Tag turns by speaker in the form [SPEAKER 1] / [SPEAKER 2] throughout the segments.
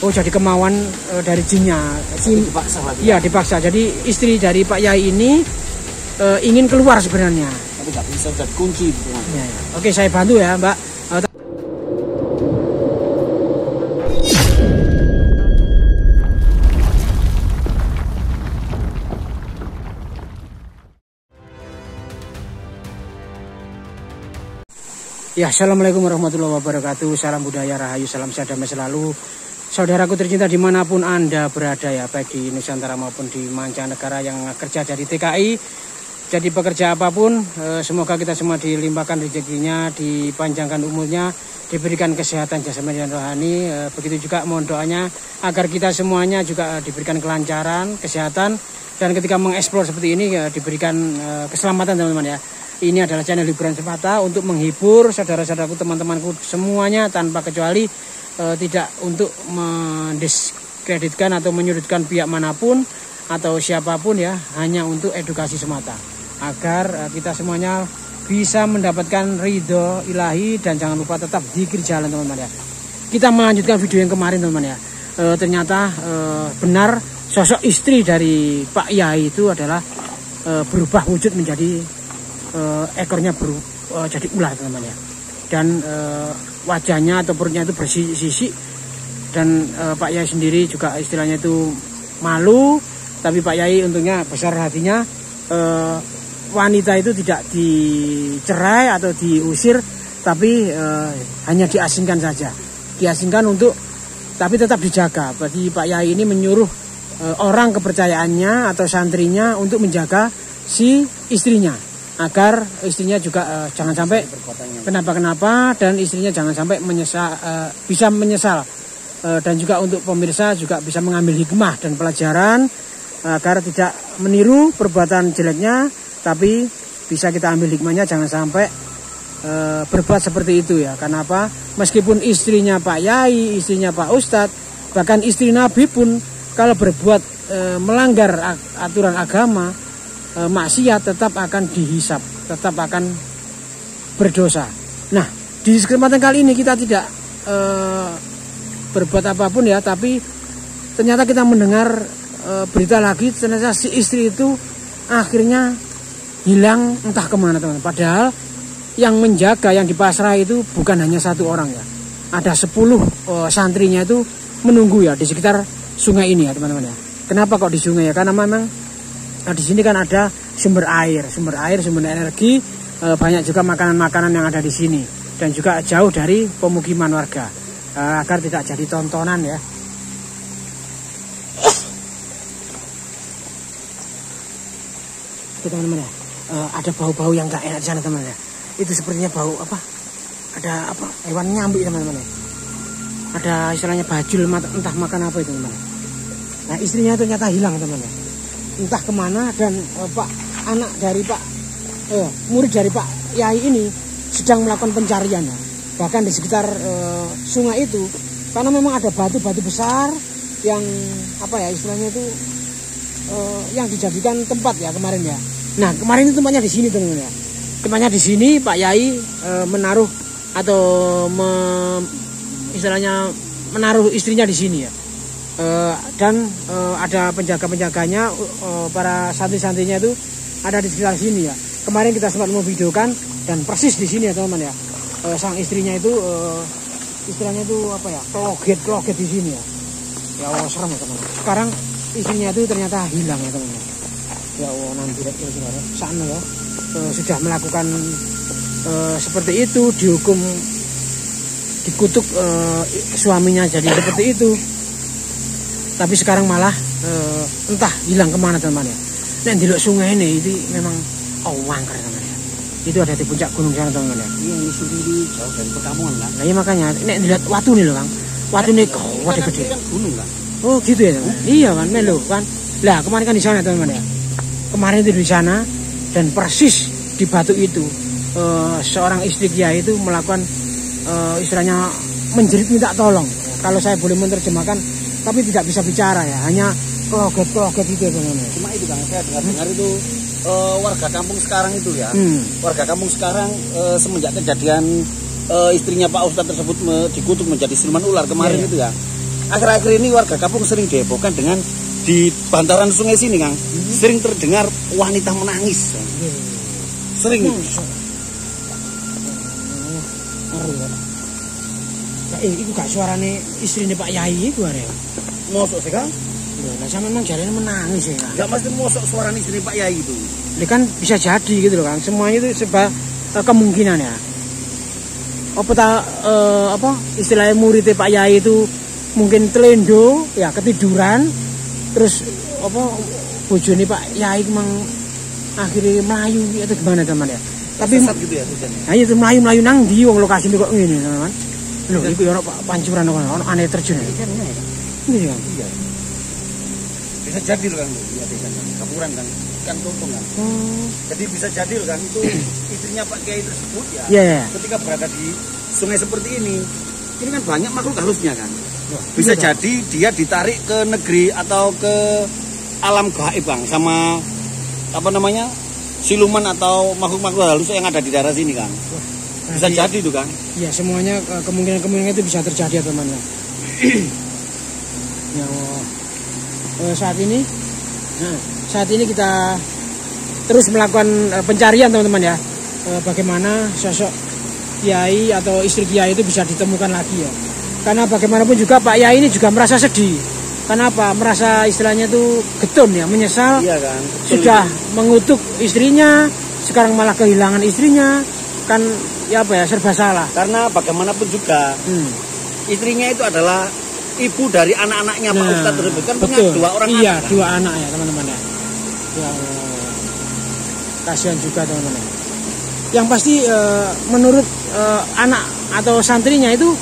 [SPEAKER 1] Oh, jadi kemauan dari jinnya.
[SPEAKER 2] Dipaksa lagi.
[SPEAKER 1] Iya, dipaksa. Jadi istri dari Pak Yai ini ingin keluar sebenarnya.
[SPEAKER 2] Tapi nggak bisa, udah kunci.
[SPEAKER 1] Ya. Oke, saya bantu ya, Mbak. Ya, assalamualaikum warahmatullahi wabarakatuh. Salam budaya, rahayu, salam sehat damai selalu. Saudaraku tercinta dimanapun Anda berada ya, baik di Nusantara maupun di mancanegara yang kerja dari TKI. Jadi pekerja apapun, semoga kita semua dilimpahkan rezekinya, dipanjangkan umurnya, diberikan kesehatan jasmani dan rohani. Begitu juga mohon doanya agar kita semuanya juga diberikan kelancaran, kesehatan, dan ketika mengeksplor seperti ini diberikan keselamatan teman-teman ya. Ini adalah channel hiburan semata untuk menghibur saudara-saudaraku, teman-temanku semuanya tanpa kecuali, tidak untuk mendiskreditkan atau menyudutkan pihak manapun atau siapapun ya, hanya untuk edukasi semata agar kita semuanya bisa mendapatkan ridho ilahi. Dan jangan lupa tetap zikir jalan teman-teman ya. Kita melanjutkan video yang kemarin teman-teman ya. Ternyata benar sosok istri dari Pak Yai itu adalah berubah wujud menjadi ekornya jadi ular teman-teman ya. Dan wajahnya atau perutnya itu bersisik. Dan Pak Yai sendiri juga istilahnya itu malu. Tapi Pak Yai untungnya besar hatinya, wanita itu tidak dicerai atau diusir, tapi hanya diasingkan saja. Diasingkan untuk, tapi tetap dijaga. Berarti Pak Yai ini menyuruh orang kepercayaannya atau santrinya untuk menjaga si istrinya, agar istrinya juga jangan sampai kenapa-kenapa, dan istrinya jangan sampai bisa menyesal. Dan juga untuk pemirsa juga bisa mengambil hikmah dan pelajaran agar tidak meniru perbuatan jeleknya, tapi bisa kita ambil hikmahnya, jangan sampai berbuat seperti itu ya. Karena apa? Meskipun istrinya Pak Yai, istrinya Pak Ustadz, bahkan istri Nabi pun kalau berbuat melanggar aturan agama, maksiat, tetap akan dihisap, tetap akan berdosa. Nah, di kesempatan kali ini kita tidak berbuat apapun ya, tapi ternyata kita mendengar berita lagi, ternyata si istri itu akhirnya hilang entah kemana teman-teman. Padahal yang menjaga, yang dipasrah itu bukan hanya satu orang ya, ada 10 santrinya itu menunggu ya di sekitar sungai ini ya teman-teman ya. Kenapa kok di sungai ya? Karena memang di sini kan ada sumber air, sumber energi, banyak juga makanan-makanan yang ada di sini, dan juga jauh dari pemukiman warga, agar tidak jadi tontonan ya. Itu teman-teman ya, ada bau-bau yang gak enak di sana teman-teman ya. Itu sepertinya bau apa? Ada apa? Hewan nyambi teman-teman ya. Ada istilahnya bajul, entah makan apa itu teman-teman. Nah, istrinya ternyata hilang teman-teman ya. Entah kemana, dan anak dari murid dari Pak Yai ini sedang melakukan pencarian ya. Bahkan di sekitar sungai itu, karena memang ada batu-batu besar yang apa ya istilahnya itu yang dijadikan tempat ya kemarin ya. Nah, kemarin itu tempatnya di sini teman-teman ya. Tempatnya di sini Pak Yai menaruh atau istilahnya menaruh istrinya di sini ya. Dan ada penjaga-penjaganya, para santri-santrinya itu ada di sekitar sini ya. Kemarin kita sempat memvideokan, dan persis di sini ya teman-teman ya. Sang istrinya itu istilahnya itu apa ya, kloget di sini ya. Ya Allah, serem ya teman-teman. Sekarang istrinya itu ternyata hilang ya teman-teman. Ya Allah, nanti sana ya sudah melakukan seperti itu, dihukum, dikutuk suaminya jadi seperti itu. Tapi sekarang malah entah hilang kemana teman-teman ya. Nek ndelok sungai ini itu memang wangker teman-teman ya. Itu ada di puncak gunung sana teman-teman ya.
[SPEAKER 2] Ini sendiri jauh dari perkampungan kan.
[SPEAKER 1] Nah, iya makanya nek dilihat watu nih loh Kang. Watu nih kuat gede.
[SPEAKER 2] Kan gunung kan.
[SPEAKER 1] Oh gitu ya teman. Iya kan melu kan. Lah kemarin kan di sana teman-teman ya. Kemarin itu di sana, dan persis di batu itu seorang istri Kiai itu melakukan istilahnya menjerit minta tolong. Kalau saya boleh menerjemahkan, tapi tidak bisa bicara ya, hanya kloget itu teman-teman.
[SPEAKER 2] Cuma itu kan saya dengar itu warga kampung sekarang itu ya. Warga kampung sekarang semenjak kejadian istrinya Pak Ustadz tersebut dikutuk menjadi siluman ular kemarin itu ya. akhir-akhir ini warga kampung sering dihebohkan dengan di bantaran sungai sini, Kang. Sering terdengar wanita menangis. Sering.
[SPEAKER 1] Iku gak suarane istrine Pak Yai iku arek.
[SPEAKER 2] Mosok sih, Kang?
[SPEAKER 1] Lah sama memang jarene menangis ya.
[SPEAKER 2] Enggak mesti mosok suarane istri Pak Yai itu.
[SPEAKER 1] Ini kan bisa jadi gitu loh, Kang. Semuanya itu sebab kemungkinan ya. Apa istilahnya muridnya Pak Yai itu mungkin telendo ya ketiduran terus apa bojone Pak Yai memang akhirnya melayu atau gimana teman ya. Tapi
[SPEAKER 2] sesat gitu ya tujuannya.
[SPEAKER 1] Nah itu melayu nang ndi wong lokasi ini kok ngene teman. Lho iku ya ono pancuran ono aneh terjun. Ini kan.
[SPEAKER 2] Iya. Bisa jadi loh, Kang. Iya, bisa. Kapuran, Kang. Kan tumpeng, Kang. Jadi bisa jadi loh, Kang, itu istrinya Pak Kiai tersebut ya.
[SPEAKER 1] Yeah.
[SPEAKER 2] Ketika berada di sungai seperti ini kan banyak makhluk halusnya, Kang. Bisa jadi dia ditarik ke negeri atau ke alam gaib, Kang, sama apa namanya? Siluman atau makhluk-makhluk halus yang ada di daerah sini, Kang. Bisa jadi itu, Kang.
[SPEAKER 1] Iya, semuanya kemungkinan itu bisa terjadi ya, teman-teman. Ya, saat ini kita terus melakukan pencarian teman-teman ya. Bagaimana sosok Kiai atau istri Kiai itu bisa ditemukan lagi ya. Karena bagaimanapun juga Pak Yai ini juga merasa sedih. Kenapa? Merasa istilahnya itu getun ya, menyesal.
[SPEAKER 2] Iya, kan?
[SPEAKER 1] Sudah mengutuk istrinya, sekarang malah kehilangan istrinya. Kan ya apa ya, serba salah.
[SPEAKER 2] Karena bagaimanapun juga istrinya itu adalah ibu dari anak-anaknya Pak Ustadz tersebut. Kan punya dua orang anak.
[SPEAKER 1] Iya, dua anak ya teman-teman ya. Ya kasihan juga teman-teman. Yang pasti menurut anak atau santrinya itu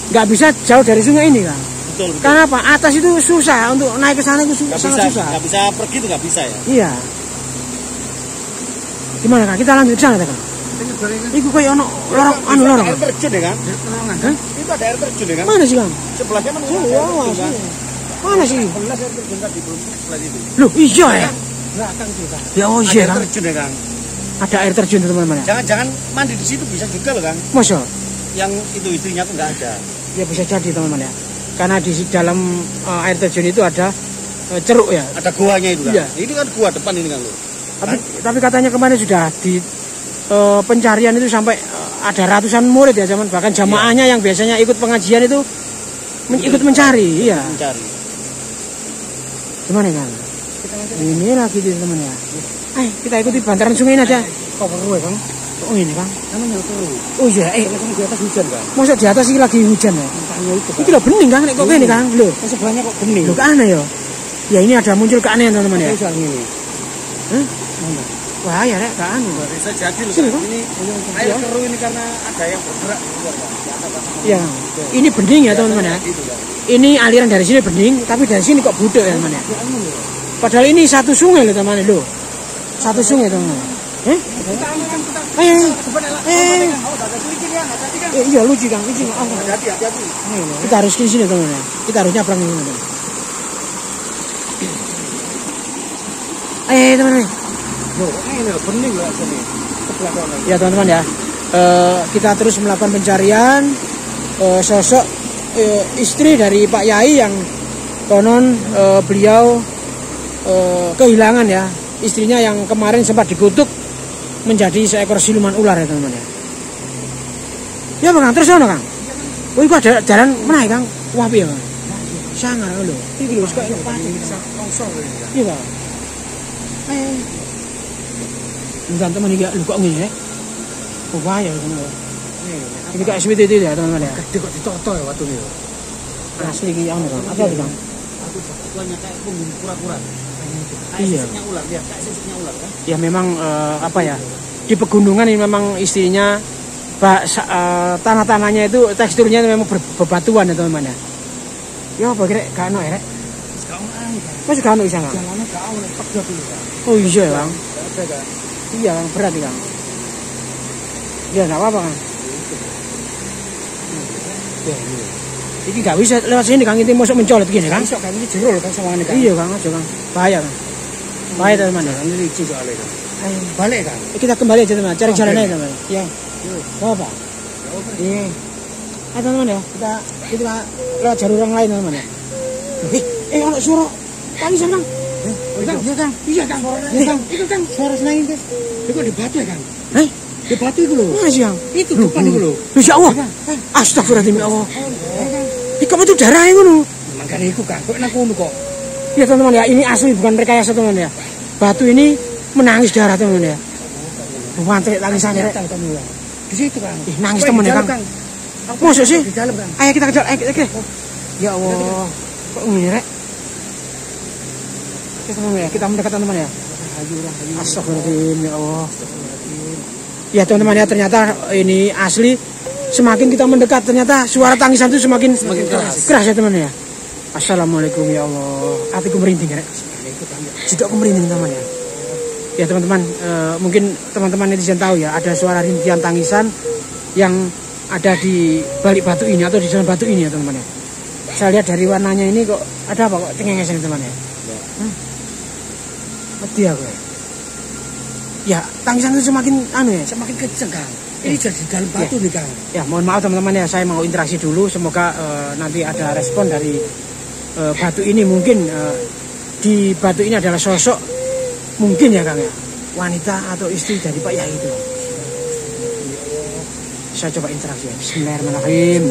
[SPEAKER 1] nggak bisa jauh dari sungai ini kan.
[SPEAKER 2] Betul.
[SPEAKER 1] Karena apa? Atas itu susah untuk naik ke sana itu sangat susah.
[SPEAKER 2] Nggak bisa pergi itu nggak bisa ya.
[SPEAKER 1] Iya. Gimana Kang? Kita lanjut ke sana Kang. Iku kayak lorong.
[SPEAKER 2] Air terjun ya kan?
[SPEAKER 1] Hah?
[SPEAKER 2] Itu ada air terjun ya kan?
[SPEAKER 1] Mana sih Kang?
[SPEAKER 2] Sebelahnya mana?
[SPEAKER 1] Mana sih?
[SPEAKER 2] Sebelah air terjun tadi belum sebelah itu.
[SPEAKER 1] Loh, iya ya.
[SPEAKER 2] Belakang sih Kang.
[SPEAKER 1] Ya oh iya Kang.
[SPEAKER 2] Air terjun ya Kang.
[SPEAKER 1] Ada air terjun teman-teman ya.
[SPEAKER 2] Jangan-jangan mandi di situ bisa juga loh Kang.
[SPEAKER 1] Masa?
[SPEAKER 2] Yang itu istrinya tuh nggak ada.
[SPEAKER 1] Ya bisa jadi teman-teman ya. Karena di dalam air terjun itu ada ceruk ya.
[SPEAKER 2] Ada goanya itu kan.
[SPEAKER 1] Iya.
[SPEAKER 2] Ini kan gua depan ini kan lo.
[SPEAKER 1] Tapi katanya kemarin sudah di pencarian itu sampai ada ratusan murid ya zaman, bahkan jamaahnya yang biasanya ikut pengajian itu ikut mencari. Iya.
[SPEAKER 2] Mencari.
[SPEAKER 1] Gimana Kang? Ini lagi di teman ya. Kita ikuti bantaran sungai ini aja.
[SPEAKER 2] Kok perlu Kang?
[SPEAKER 1] Oh ini Kang.
[SPEAKER 2] Namanya perlu.
[SPEAKER 1] Oh iya,
[SPEAKER 2] di atas hujan Kang.
[SPEAKER 1] Masa di atas ini lagi hujan ya? Itu loh bening Kang, kok gini Kang? Loh,
[SPEAKER 2] sebelahnya kok bening.
[SPEAKER 1] Loh aneh ya. Ya ini ada muncul keanehan teman-teman ya.
[SPEAKER 2] Ini.
[SPEAKER 1] Hah? Wah ya Rek, gak anu.
[SPEAKER 2] Bisa jadi loh. Ini air keruh ini karena ada yang bergerak di luar Kang.
[SPEAKER 1] Iya. Ini bening ya teman-teman ya. Ini aliran dari sini bening, tapi dari sini kok budek ya teman-teman ya. Padahal ini satu sungai loh teman-teman loh. Satu sungai teman-teman. Iya lucu Kang, lucu.
[SPEAKER 2] Hati-hati.
[SPEAKER 1] Kita harus ke sini teman-teman. Kita harus nyabrang ini teman-teman. Teman-teman.
[SPEAKER 2] Loh, ini bening loh sini.
[SPEAKER 1] Ya teman-teman ya. Kita terus melakukan pencarian sosok istri dari Pak Yai yang konon beliau kehilangan ya istrinya yang kemarin sempat dikutuk menjadi seekor siluman ular ya teman-teman ya. Ya Bang, terus ono Kang. Oh iku ada jalan meneh Kang. Wah piye Kang? Sangar lho. Iki lho kok enak pati bisa kosong ya. Iya. Enggak teman iki lho kok ngene. Oh bahaya ngono. Ini kayak SWT itu ya teman-teman ya.
[SPEAKER 2] Gede kok ditoto ya waktu ini.
[SPEAKER 1] Asli iki ono Kang. Apa Kang?
[SPEAKER 2] Aku banyak kayak punggung kura-kura.
[SPEAKER 1] Iya.
[SPEAKER 2] Kayak ular, lihat kayak sisiknya ular kan.
[SPEAKER 1] Ya memang apa ya? Di pegunungan ini memang istrinya tanah-tanahnya itu teksturnya memang berbatuan ya teman-teman ya. Ya apa kira gak ono ya Rek?
[SPEAKER 2] Gak ono ae.
[SPEAKER 1] Mas gak ono isa Kang.
[SPEAKER 2] Jalannya gak ono tegak iki.
[SPEAKER 1] Oh iya Kang.
[SPEAKER 2] Ada kan.
[SPEAKER 1] Iya Kang, berat ya Kang. Ya enggak apa-apa Kang. Iki gak bisa lewat sini Kang, ini masuk mencolot gini Kang.
[SPEAKER 2] Iso Kang iki jero lho Kang sawangane Kang.
[SPEAKER 1] Iya Kang, aja Kang. Bahaya Kang. Bahaya teman-teman.
[SPEAKER 2] Ini licin soalnya Kang.
[SPEAKER 1] Ayo
[SPEAKER 2] Balik Kang.
[SPEAKER 1] kita kembali aja teman, cari jalan aja teman. Ya. Apa?
[SPEAKER 2] Iya.
[SPEAKER 1] Ayo teman-teman ya, kita lewat jalur yang lain teman-teman ya. Ono suara tangisan Kang. Iya Kang. Iya Kang. Itu Kang suara senang itu. Itu di batu ya Kang. Di batu itu loh. Masih Kang. Itu depan itu loh. Ya Allah. Astagfirullahaladzim ya Allah. Kamu tuh darah itu loh. Makanya itu Kang. Kok enak kok. Ya teman-teman ya, ini asli bukan rekayasa teman-teman ya. Batu ini menangis darah teman-teman ya. Mantrik tangisannya rek. Di situ Kang. Nangis teman ya Kang. Masuk sih? Di dalam Kang. Ayo kita kejar, ayo kita. Ya Allah. Kok ngene rek? Teman-teman ya, kita mendekat teman-teman ya. Astagfirullahaladzim ya Allah. Ya teman-teman ya, ternyata ini asli. Semakin kita mendekat ternyata suara tangisan itu semakin keras ya teman-teman ya. Assalamualaikum ya Allah. Hatiku merinding ya. Tidak merinding teman ya. Ya teman-teman, mungkin teman-teman netizen tahu ya, ada suara rintihan tangisan yang ada di balik batu ini atau di dalam batu ini ya teman-teman ya. Saya lihat dari warnanya ini kok ada apa kok cengenges ini teman ya. Mati aku ya. Ya, tangisan itu semakin semakin kenceng Kang. Ini jadi dalam batu nih Kang. Ya, mohon maaf teman-teman ya, saya mau interaksi dulu. Semoga nanti ada respon dari batu ini. Mungkin di batu ini adalah sosok mungkin ya Kang ya, wanita atau istri dari Pak Yai itu. Saya coba interaksi ya. Bismillahirrahmanirrahim.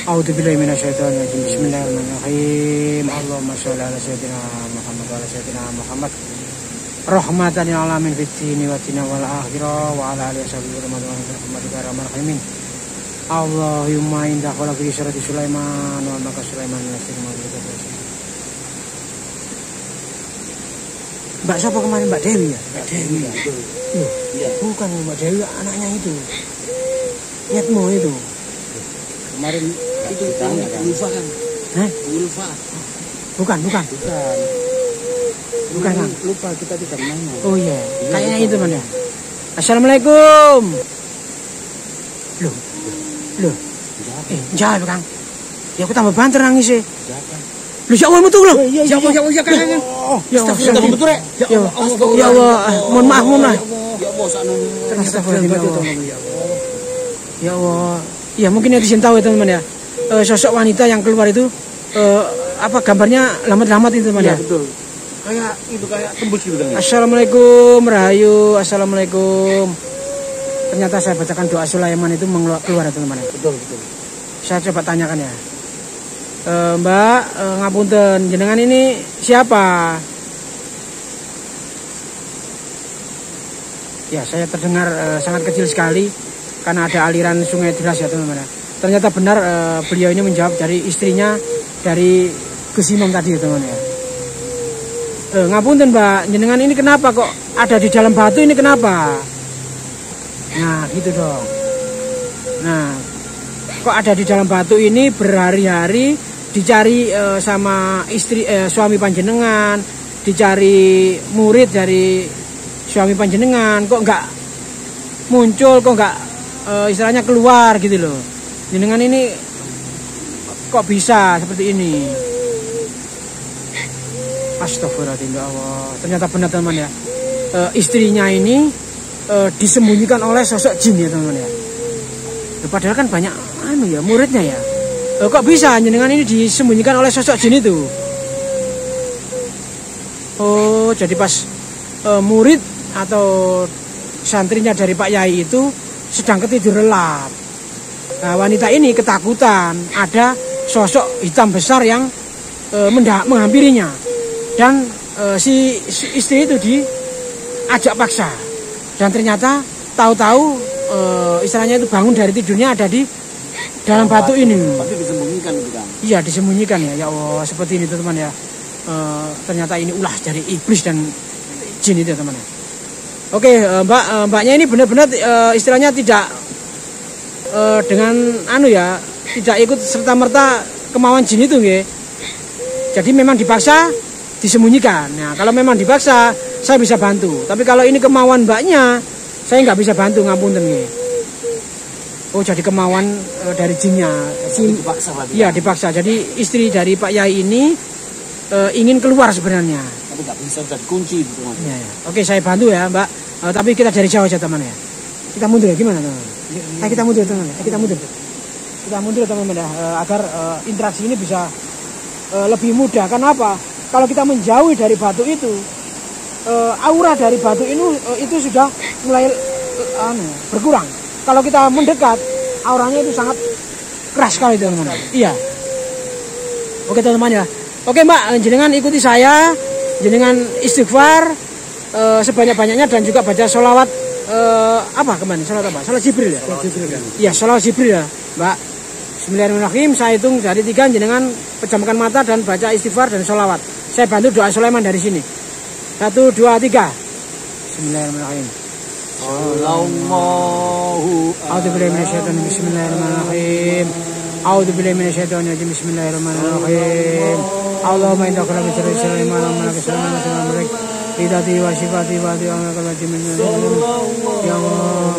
[SPEAKER 1] A'udzubillahi minasyaitonirrajim. Bismillahirrahmanirrahim. Allahumma sholli ala sayyidina Muhammad wa ala sayyidina Muhammad. Rahmatan lil alamin fid dini wa dunya wal akhirah wa ala alihi wasallam Muhammadin. Allahumma inda khalaqi surati Sulaiman wa maka Sulaiman nasirma bi. Mbak siapa kemarin? Mbak Dewi ya? Mbak Dewi ya? Iya. Bukan Mbak Dewi, anaknya itu. Nyetmo itu.
[SPEAKER 2] Kemarin itu Ulfa kan?
[SPEAKER 1] Hah?
[SPEAKER 2] Ulfa.
[SPEAKER 1] Bukan. Bukan Kang.
[SPEAKER 2] Lupa kita tidak nanya.
[SPEAKER 1] Oh iya. Kayaknya itu man ya. Assalamualaikum. Loh. Jawab Kang. Ya aku tambah banter nangis sih. Lu ya Allah betul loh. Ya Allah Kang. Ya Allah betul rek. Ya Allah. Mohon maaf.
[SPEAKER 2] Ya Allah
[SPEAKER 1] Astagfirullahaladzim. Ya Allah. Ya mungkin netizen tahu ya teman-teman ya. Sosok wanita yang keluar itu apa gambarnya lamat-lamat itu teman ya.
[SPEAKER 2] Betul. Kayak tembus gitu kan.
[SPEAKER 1] Assalamualaikum Rahayu. Assalamualaikum. Ternyata saya bacakan doa Sulaiman itu keluar ya teman-teman.
[SPEAKER 2] Betul.
[SPEAKER 1] Saya coba tanyakan ya. Mbak, ngapunten, jenengan ini siapa? Ya, saya terdengar sangat kecil sekali karena ada aliran sungai deras ya teman-teman. Ternyata benar beliau ini menjawab dari istrinya dari Gus Imam tadi ya teman-teman ya. Ngapunten Mbak, jenengan ini kenapa kok ada di dalam batu ini kenapa? Nah, gitu dong. Nah, kok ada di dalam batu ini berhari-hari dicari sama istri suami panjenengan, dicari murid dari suami panjenengan, kok nggak muncul, kok nggak istilahnya keluar gitu loh. Jenengan ini kok bisa seperti ini? Astagfirullahaladzim ya Allah. Ternyata benar teman ya. Istrinya ini disembunyikan oleh sosok jin ya teman ya. Padahal kan banyak muridnya ya. Kok bisa jenengan ini disembunyikan oleh sosok jin itu? Oh, jadi pas murid atau santrinya dari Pak Yai itu sedang ketidur lelap. Nah, wanita ini ketakutan ada sosok hitam besar yang menghampirinya. Dan si istri itu diajak paksa. Dan ternyata tahu-tahu istilahnya itu bangun dari tidurnya ada di dalam batu ini.
[SPEAKER 2] Tapi disembunyikan itu kan? Iya,
[SPEAKER 1] disembunyikan ya. Ya Allah, seperti ini teman ya. Ternyata ini ulah dari iblis dan jin itu teman ya. Oke, mbaknya ini benar-benar istilahnya tidak dengan tidak ikut serta-merta kemauan jin itu nggih. Jadi memang dipaksa disembunyikan. Nah, kalau memang dipaksa saya bisa bantu. Tapi kalau ini kemauan mbaknya, saya nggak bisa bantu, ngapunten nggih. Oh, jadi kemauan dari jinnya.
[SPEAKER 2] Dipaksa berarti.
[SPEAKER 1] Iya, dipaksa. Jadi istri dari Pak Yai ini ingin keluar sebenarnya.
[SPEAKER 2] Tapi nggak bisa, udah dikunci gitu.
[SPEAKER 1] Ya. Oke, saya bantu ya, Mbak. Tapi kita dari jauh aja teman ya. Kita mundur ya, gimana teman-teman? Ayo kita mundur teman-teman, kita mundur. Kita mundur teman-teman ya, agar interaksi ini bisa lebih mudah. Karena apa? Kalau kita menjauhi dari batu itu, aura dari batu ini itu sudah mulai berkurang. Kalau kita mendekat, auranya itu sangat keras sekali teman-teman. Iya. Oke teman-teman ya. Oke Mbak, jenengan ikuti saya, jenengan istighfar sebanyak-banyaknya dan juga baca sholawat apa kemarin? Sholawat apa? Sholawat Jibril ya? Iya, sholawat Jibril ya Mbak. Bismillahirrahmanirrahim. Saya hitung dari 3, jenengan pejamkan mata dan baca istighfar dan sholawat. Saya bantu doa Sulaiman dari sini. 1, 2, 3. Bismillahirrahmanirrahim. A'udzubillahi minasyaitonir rajim. Bismillahirrahmanirrahim. A'udzubillahi minasyaitonir rajim. Bismillahirrahmanirrahim. Allahumma inna kala bisyari Sulaiman wa malaka Sulaiman wa malak ridati wa sifati wa di amal wajib min ya Allah.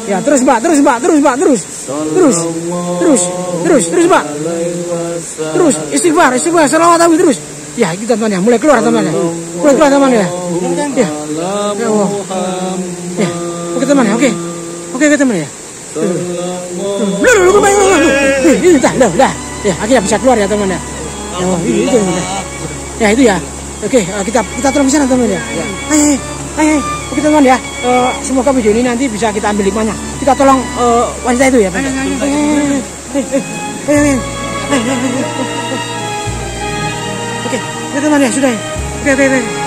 [SPEAKER 1] Ya terus Mbak, terus Mbak, terus Mbak, terus Mbak, terus istighfar, sholawat terus. Ya kita teman ya, mulai keluar teman ya, ya Allah, ya oke teman ya, oke teman ya. Ini dah, ya akhirnya bisa keluar ya teman ya. Oh itu ya itu ya. Oke kita tolong di sana teman ya. Ayo. Oke teman ya, semoga video ini nanti bisa kita ambil hikmahnya. Kita tolong wanita itu ya. Oke, teman ya sudah. Oke.